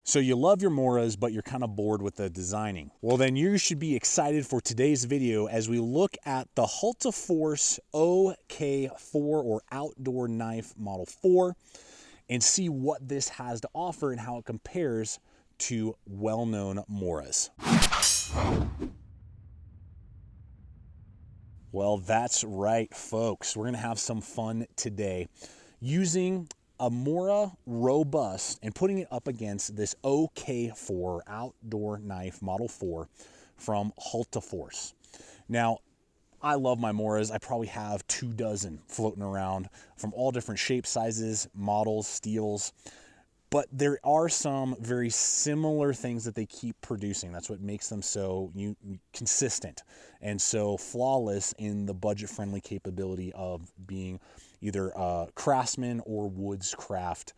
So you love your Moras, but you're kind of bored with the designing. Well, then you should be excited for today's video as we look at the Hultafors OK4 or Outdoor Knife Model 4 and see what this has to offer and how it compares to well-known Moras. Well, that's right, folks. We're gonna have some fun today using a Mora Robust and putting it up against this OK4 Outdoor Knife Model 4 from Hultafors. Now, I love my Moras. I probably have 24 floating around from all different shapes, sizes, models, steels. But there are some very similar things that they keep producing. That's what makes them so consistent and so flawless in the budget-friendly capability of being either Craftsman or Woodscraft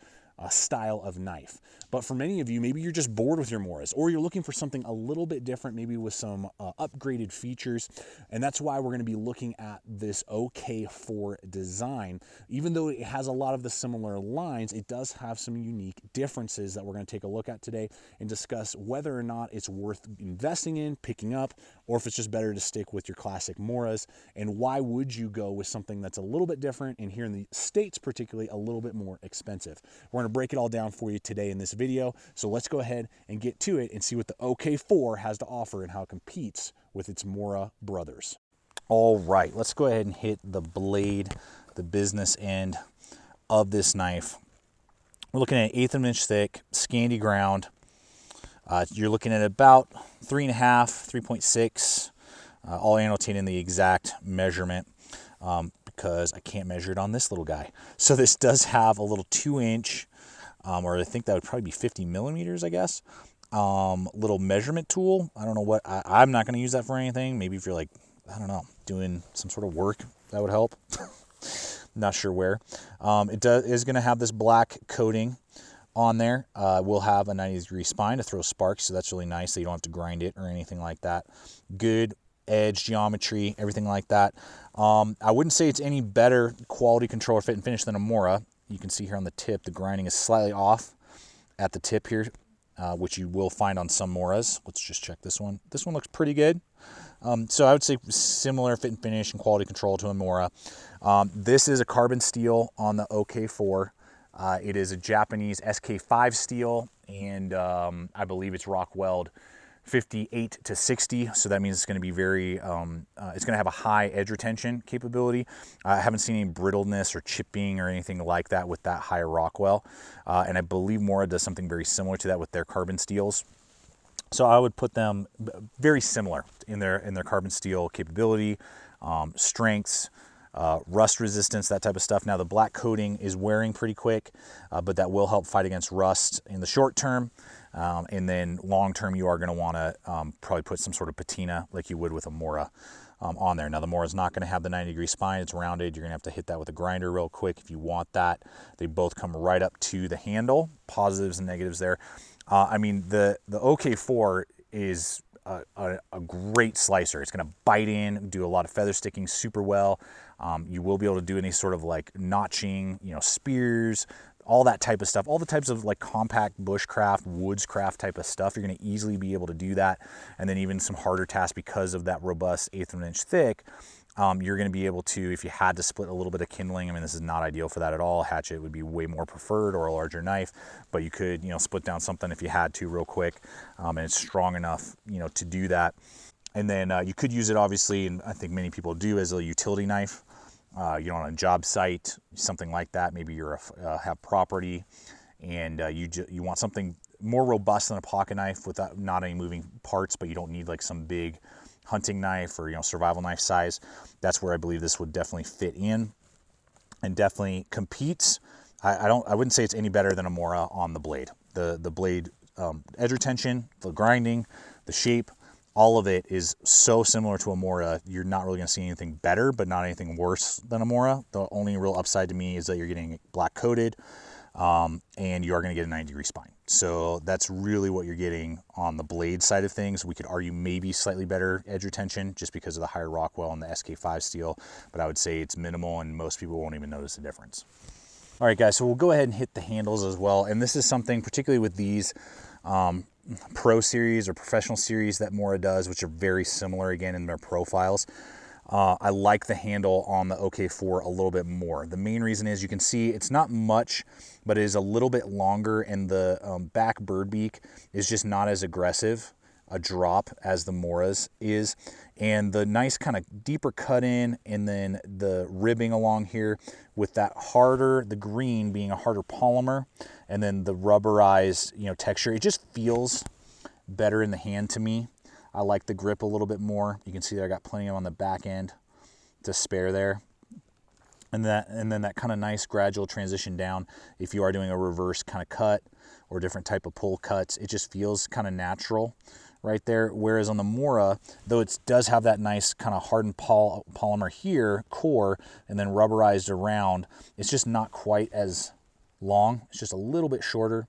style of knife. But for many of you, maybe you're just bored with your Moras, or you're looking for something a little bit different, maybe with some upgraded features. And that's why we're gonna be looking at this OK4 design. Even though it has a lot of the similar lines, it does have some unique differences that we're gonna take a look at today and discuss whether or not it's worth investing in, picking up, or if it's just better to stick with your classic Moras. And why would you go with something that's a little bit different, and here in the States particularly, a little bit more expensive. We're gonna break it all down for you today in this video. So let's go ahead and get to it and see what the OK4 has to offer and how it competes with its Mora brothers. All right, let's go ahead and hit the blade, the business end of this knife. We're looking at 1/8 of an inch thick, Scandi ground. You're looking at about 3.5, 3.6, all annotating the exact measurement because I can't measure it on this little guy. So this does have a little 2-inch, or I think that would probably be 50 millimeters, I guess, little measurement tool. I don't know what, I'm not going to use that for anything. Maybe if you're like, I don't know, doing some sort of work, that would help. Not sure where. It is going to have this black coating on there. We'll have a 90-degree spine to throw sparks, so that's really nice, so you don't have to grind it or anything like that. Good edge geometry, everything like that. I wouldn't say it's any better quality control or fit and finish than a Mora. You can see here on the tip, the grinding is slightly off at the tip here, which you will find on some Moras. Let's just check this one. This one looks pretty good. So I would say similar fit and finish and quality control to a Mora. This is a carbon steel on the OK4. It is a Japanese SK5 steel, and I believe it's rock weld 58 to 60, so that means it's going to be very, it's going to have a high edge retention capability. I haven't seen any brittleness or chipping or anything like that with that high Rockwell, and I believe Mora does something very similar to that with their carbon steels. So I would put them very similar in their carbon steel capability, strengths, rust resistance, that type of stuff. Now the black coating is wearing pretty quick, but that will help fight against rust in the short term. And then long term, you are going to want to probably put some sort of patina like you would with a Mora on there. Now the Mora is not going to have the 90-degree spine. It's rounded. You're going to have to hit that with a grinder real quick if you want that. They both come right up to the handle, positives and negatives there. I mean, the OK4 is a great slicer. It's going to bite in, do a lot of feather sticking super well. You will be able to do any sort of like notching, you know, spears, all that type of stuff, all the types of like compact bushcraft, woodscraft type of stuff. You're going to easily be able to do that. And then even some harder tasks because of that robust 1/8 of an inch thick. You're going to be able to, if you had to split a little bit of kindling, I mean, this is not ideal for that at all. Hatchet would be way more preferred, or a larger knife, but you could, you know, split down something if you had to real quick, and it's strong enough, you know, to do that. And then you could use it, obviously, and I think many people do, as a utility knife. You know, on a job site, something like that. Maybe you're have property, and you want something more robust than a pocket knife without not any moving parts, but you don't need like some big hunting knife or, you know, survival knife size. That's where I believe this would definitely fit in and definitely competes. I wouldn't say it's any better than a Mora on the blade. The blade edge retention, the grinding, the shape, all of it is so similar to a Mora. You're not really going to see anything better, but not anything worse than a Mora. The only real upside to me is that you're getting black coated, and you are going to get a 90-degree spine. So that's really what you're getting on the blade side of things. We could argue maybe slightly better edge retention just because of the higher Rockwell and the SK5 steel, but I would say it's minimal and most people won't even notice the difference. All right, guys, so we'll go ahead and hit the handles as well. And this is something, particularly with these, Pro Series or Professional Series that Mora does, which are very similar again in their profiles. I like the handle on the OK4 a little bit more. The main reason is you can see it's not much, but it is a little bit longer, and the back bird beak is just not as aggressive a drop as the Mora's is. And the nice kind of deeper cut in, and then the ribbing along here with that harder, the green being a harder polymer, and then the rubberized, you know, texture. It just feels better in the hand to me. I like the grip a little bit more. You can see that I got plenty of on the back end to spare there. And then that kind of nice gradual transition down. If you are doing a reverse kind of cut or different type of pull cuts, it just feels kind of natural right there. Whereas on the Mora, though it does have that nice kind of hardened polymer here, core, and then rubberized around, it's just not quite as long. It's just a little bit shorter.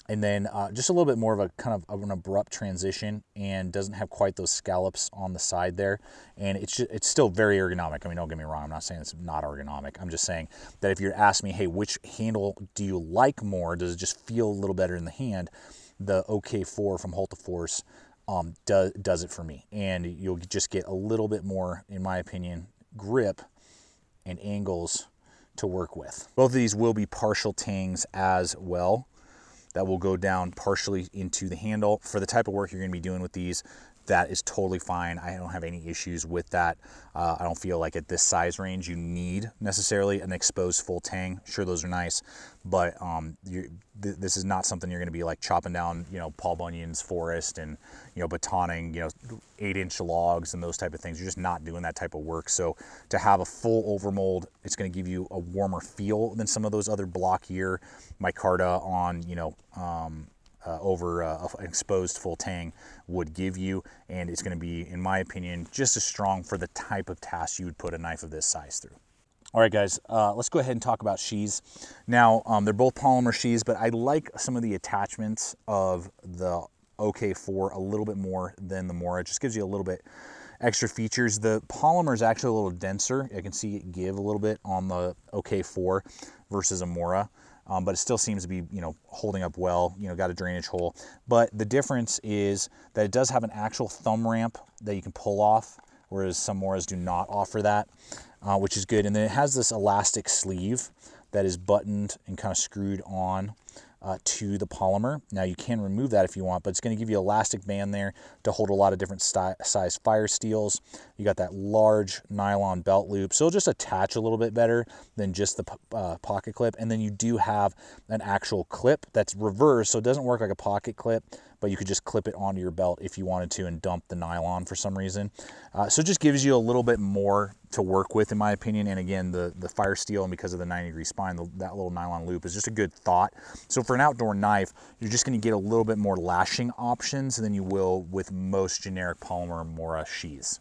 And then just a little bit more of a kind of an abrupt transition, and doesn't have quite those scallops on the side there. And it's still very ergonomic. I mean, don't get me wrong, I'm not saying it's not ergonomic. I'm just saying that if you're asking me, hey, which handle do you like more? Does it just feel a little better in the hand? The OK4 from Hultafors does it for me. And you'll just get a little bit more, in my opinion, grip and angles to work with. Both of these will be partial tangs as well. That will go down partially into the handle. For the type of work you're going to be doing with these, that is totally fine. I don't have any issues with that. I don't feel like at this size range you need necessarily an exposed full tang. Sure, those are nice, but this is not something you're going to be like chopping down, you know, Paul Bunyan's forest and, you know, batoning, you know, 8-inch logs and those type of things. You're just not doing that type of work. So to have a full overmold, it's going to give you a warmer feel than some of those other blockier micarta on, you know, over an exposed full tang would give you, and it's going to be, in my opinion, just as strong for the type of task you would put a knife of this size through. All right, guys, let's go ahead and talk about sheaths. Now, they're both polymer sheaths, but I like some of the attachments of the OK4 a little bit more than the Mora. It just gives you a little bit extra features. The polymer is actually a little denser. I can see it give a little bit on the OK4 versus a Mora. But it still seems to be, you know, holding up well, you know, got a drainage hole. But the difference is that it does have an actual thumb ramp that you can pull off, whereas some Moras do not offer that, which is good. And then it has this elastic sleeve that is buttoned and kind of screwed on to the polymer. Now you can remove that if you want, but it's going to give you an elastic band there to hold a lot of different size fire steels. You got that large nylon belt loop, so it'll just attach a little bit better than just the pocket clip. And then you do have an actual clip that's reversed, so it doesn't work like a pocket clip, but you could just clip it onto your belt if you wanted to and dump the nylon for some reason. So it just gives you a little bit more to work with, in my opinion. And again, the fire steel, and because of the 90-degree spine, that little nylon loop is just a good thought. So for an outdoor knife, you're just going to get a little bit more lashing options than you will with most generic polymer Mora sheaths.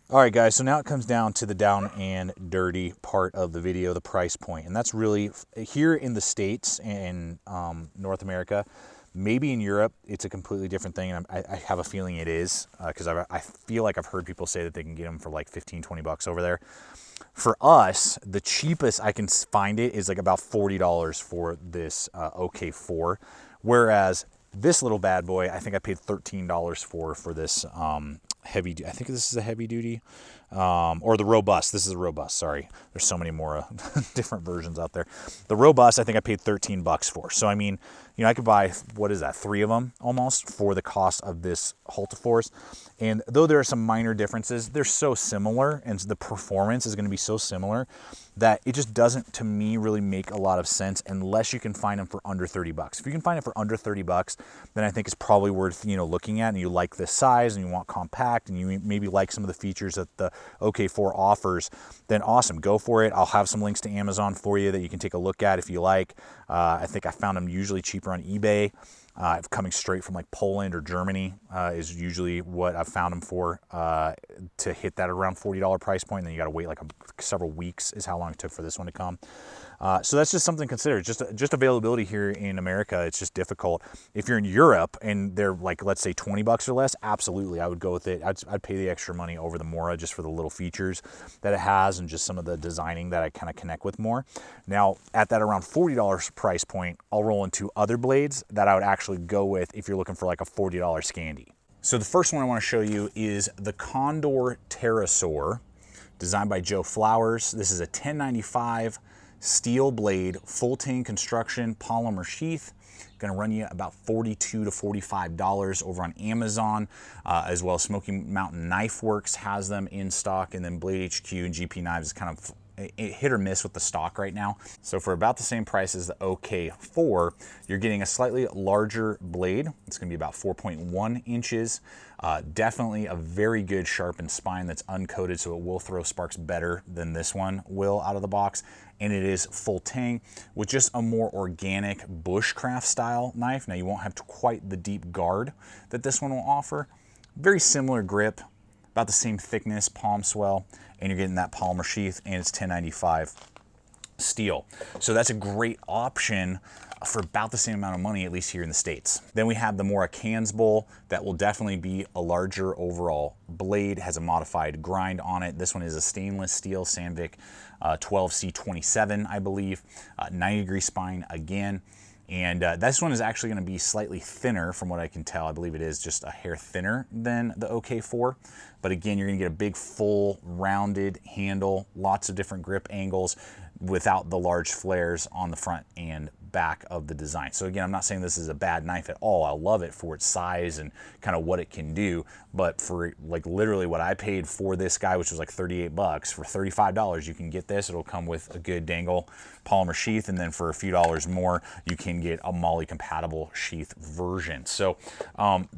All right, guys, so now it comes down to the down and dirty part of the video, the price point. And that's really, here in the States and North America, maybe in Europe, it's a completely different thing, and I have a feeling it is, because I feel like I've heard people say that they can get them for like 15, 20 bucks over there. For us, the cheapest I can find it is like about $40 for this OK4, whereas this little bad boy, I think I paid $13 for this heavy, I think this is a heavy duty, or the robust. This is a robust, sorry. There's so many more different versions out there. The robust, I think I paid 13 bucks for. So, I mean, you know, I could buy, what is that, 3 of them almost for the cost of this Hultafors. And though there are some minor differences, they're so similar, and the performance is going to be so similar that it just doesn't, to me, really make a lot of sense unless you can find them for under 30 bucks. If you can find it for under 30 bucks, then I think it's probably worth, you know, looking at, and you like this size and you want compact and you maybe like some of the features that the OK4 offers, then awesome, go for it. I'll have some links to Amazon for you that you can take a look at if you like. I think I found them usually cheaper on eBay. Coming straight from like Poland or Germany is usually what I've found them for, to hit that around $40 price point. And then you got to wait like several weeks is how long it took for this one to come. So that's just something to consider. Just availability here in America, it's just difficult. If you're in Europe and they're like, let's say 20 bucks or less, absolutely, I would go with it. I'd pay the extra money over the Mora just for the little features that it has and just some of the designing that I kind of connect with more. Now, at that around $40 price point, I'll roll into other blades that I would actually go with if you're looking for like a $40 Scandi. So the first one I want to show you is the Condor Pterosaur, designed by Joe Flowers. This is a 1095 steel blade, full tang construction, polymer sheath. Gonna run you about $42 to $45 over on Amazon, as well as Smoky Mountain Knife Works has them in stock, and then Blade HQ and GP Knives is kind of hit or miss with the stock right now. So for about the same price as the OK4, you're getting a slightly larger blade. It's gonna be about 4.1 inches. Definitely a very good sharpened spine that's uncoated, so it will throw sparks better than this one will out of the box. And it is full tang with just a more organic bushcraft style knife. Now you won't have quite the deep guard that this one will offer. Very similar grip, about the same thickness, palm swell, and you're getting that polymer sheath, and it's 1095 steel. So that's a great option for about the same amount of money, at least here in the States. Then we have the Mora Cans Bowl. That will definitely be a larger overall blade, has a modified grind on it. This one is a stainless steel Sandvik 12C27, I believe, 90-degree spine again. And this one is actually going to be slightly thinner from what I can tell. I believe it is just a hair thinner than the OK4. But again, you're going to get a big, full, rounded handle, lots of different grip angles without the large flares on the front and back of the design. So again, I'm not saying this is a bad knife at all. I love it for its size and kind of what it can do. But for like literally what I paid for this guy, which was like 38 bucks, for $35, you can get this. It'll come with a good dangle polymer sheath. And then for a few dollars more, you can get a MOLLE compatible sheath version. So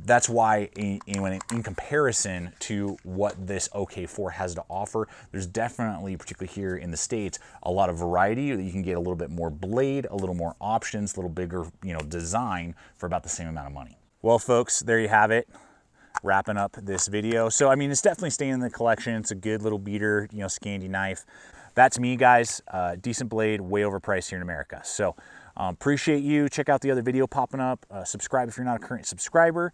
that's why in comparison to what this OK4 has to offer, there's definitely, particularly here in the States, a lot of variety. You can get a little bit more blade, a little more options, a little bigger, design for about the same amount of money. Well, folks, there you have it. Wrapping up this video. So, I mean, it's definitely staying in the collection. It's a good little beater, Scandi knife. That's me, guys. Decent blade, way overpriced here in America. So, appreciate you. Check out the other video popping up. Subscribe if you're not a current subscriber.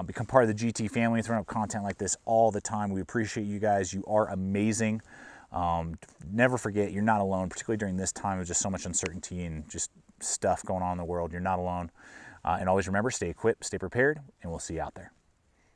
Become part of the GT family, throwing up content like this all the time. We appreciate you guys. You are amazing. Never forget, you're not alone, particularly during this time of just so much uncertainty and just stuff going on in the world. You're not alone. And always remember, stay equipped, stay prepared, and we'll see you out there.